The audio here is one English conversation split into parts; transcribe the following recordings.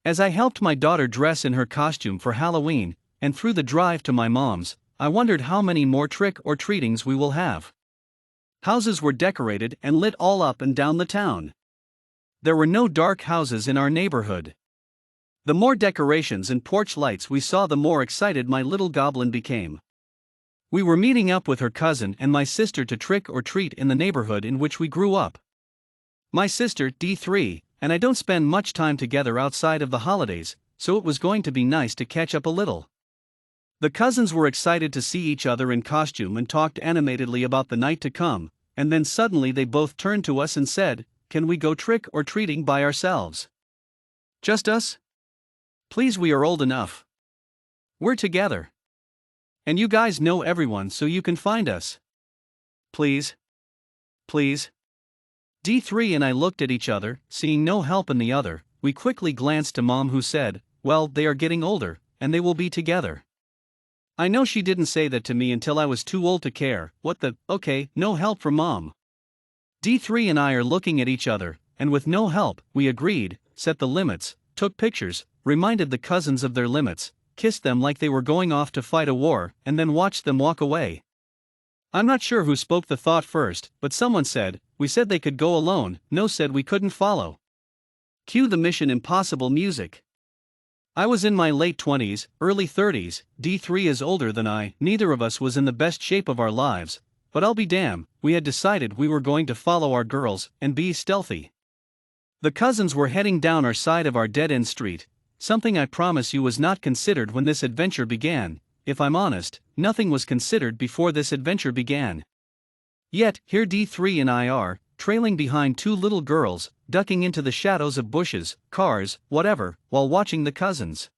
As I helped my daughter dress in her costume for Halloween, and through the drive to my mom's, I wondered how many more trick-or-treatings we will have. Houses were decorated and lit all up and down the town. There were no dark houses in our neighborhood. The more decorations and porch lights we saw, the more excited my little goblin became. We were meeting up with her cousin and my sister to trick or treat in the neighborhood in which we grew up. My sister, D3, and I don't spend much time together outside of the holidays, so it was going to be nice to catch up a little. The cousins were excited to see each other in costume and talked animatedly about the night to come, and then suddenly they both turned to us and said, "Can we go trick or treating by ourselves? Just us? Please, we are old enough. We're together. And you guys know everyone, so you can find us. Please. Please." D3 and I looked at each other, seeing no help in the other. We quickly glanced to Mom, who said, "Well, they are getting older, and they will be together." I know she didn't say that to me until I was too old to care. Okay, no help from Mom. D3 and I are looking at each other, and with no help, we agreed, set the limits, took pictures, reminded the cousins of their limits, kissed them like they were going off to fight a war, and then watched them walk away. I'm not sure who spoke the thought first, but someone said, "We said they could go alone," no said we couldn't follow. Cue the Mission Impossible music. I was in my late 20s, early 30s, D3 is older than I, neither of us was in the best shape of our lives, but I'll be damned, we had decided we were going to follow our girls, and be stealthy. The cousins were heading down our side of our dead-end street, something I promise you was not considered when this adventure began. If I'm honest, nothing was considered before this adventure began. Yet, here D3 and I are, trailing behind two little girls, ducking into the shadows of bushes, cars, whatever, while watching the cousins.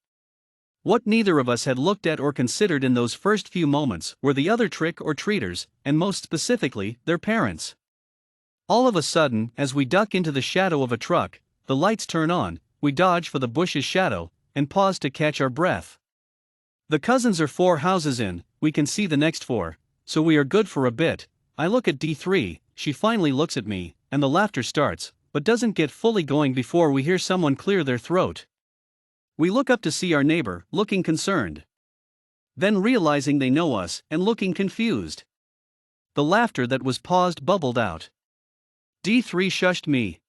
What neither of us had looked at or considered in those first few moments were the other trick-or-treaters, and most specifically, their parents. All of a sudden, as we duck into the shadow of a truck, the lights turn on, we dodge for the bush's shadow, and pause to catch our breath. The cousins are 4 houses in, we can see the next 4, so we are good for a bit. I look at D3, she finally looks at me, and the laughter starts, but doesn't get fully going before we hear someone clear their throat. We look up to see our neighbor, looking concerned. Then realizing they know us, and looking confused. The laughter that was paused bubbled out. D3 shushed me.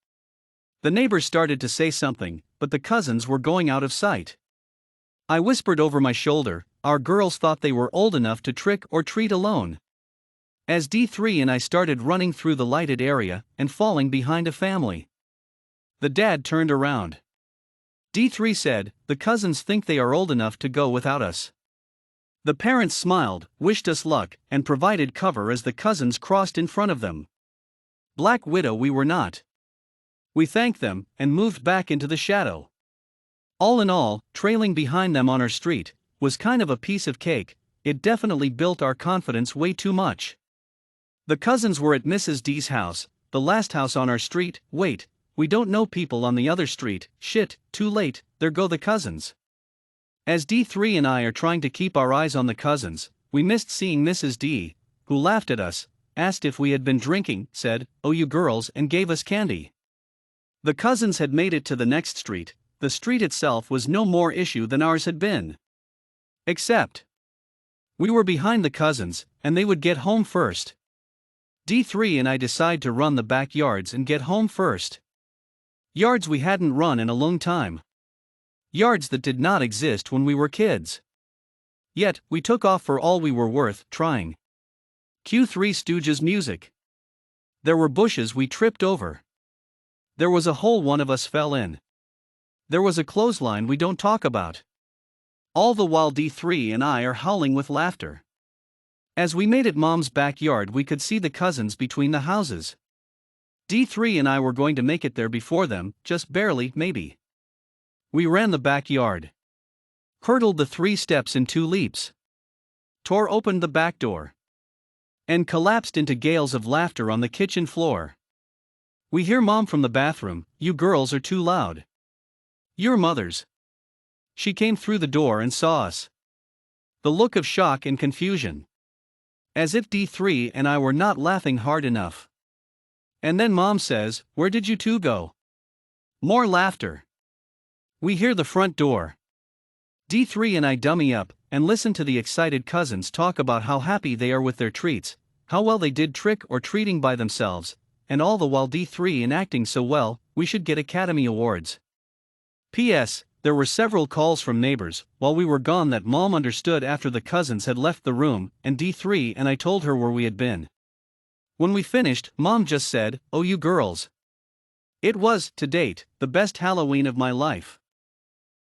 The neighbor started to say something, but the cousins were going out of sight. I whispered over my shoulder, "Our girls thought they were old enough to trick or treat alone." As D3 and I started running through the lighted area, and falling behind a family. The dad turned around. D3 said, "The cousins think they are old enough to go without us." The parents smiled, wished us luck, and provided cover as the cousins crossed in front of them. Black Widow we were not. We thanked them, and moved back into the shadow. All in all, trailing behind them on our street, was kind of a piece of cake. It definitely built our confidence way too much. The cousins were at Mrs. D's house, the last house on our street. Wait, we don't know people on the other street. Shit, too late, there go the cousins. As D3 and I are trying to keep our eyes on the cousins, we missed seeing Mrs. D, who laughed at us, asked if we had been drinking, said, "Oh you girls," and gave us candy. The cousins had made it to the next street. The street itself was no more issue than ours had been. Except, we were behind the cousins, and they would get home first. D3 and I decide to run the backyards and get home first. Yards we hadn't run in a long time. Yards that did not exist when we were kids. Yet, we took off for all we were worth trying. Cue Three Stooges music. There were bushes we tripped over. There was a hole one of us fell in. There was a clothesline we don't talk about. All the while D3 and I are howling with laughter. As we made it Mom's backyard, we could see the cousins between the houses. D3 and I were going to make it there before them, just barely, maybe. We ran the backyard. Hurdled the 3 steps in 2 leaps. Tore open the back door. And collapsed into gales of laughter on the kitchen floor. We hear Mom from the bathroom, "You girls are too loud. Your mothers." She came through the door and saw us. The look of shock and confusion. As if D3 and I were not laughing hard enough. And then Mom says, "Where did you two go?" More laughter. We hear the front door. D3 and I dummy up and listen to the excited cousins talk about how happy they are with their treats, how well they did trick or treating by themselves, and all the while D3 in acting so well, we should get Academy Awards. P.S. There were several calls from neighbors while we were gone that Mom understood after the cousins had left the room, and D3 and I told her where we had been. When we finished, Mom just said, "Oh, you girls. It was, to date, the best Halloween of my life."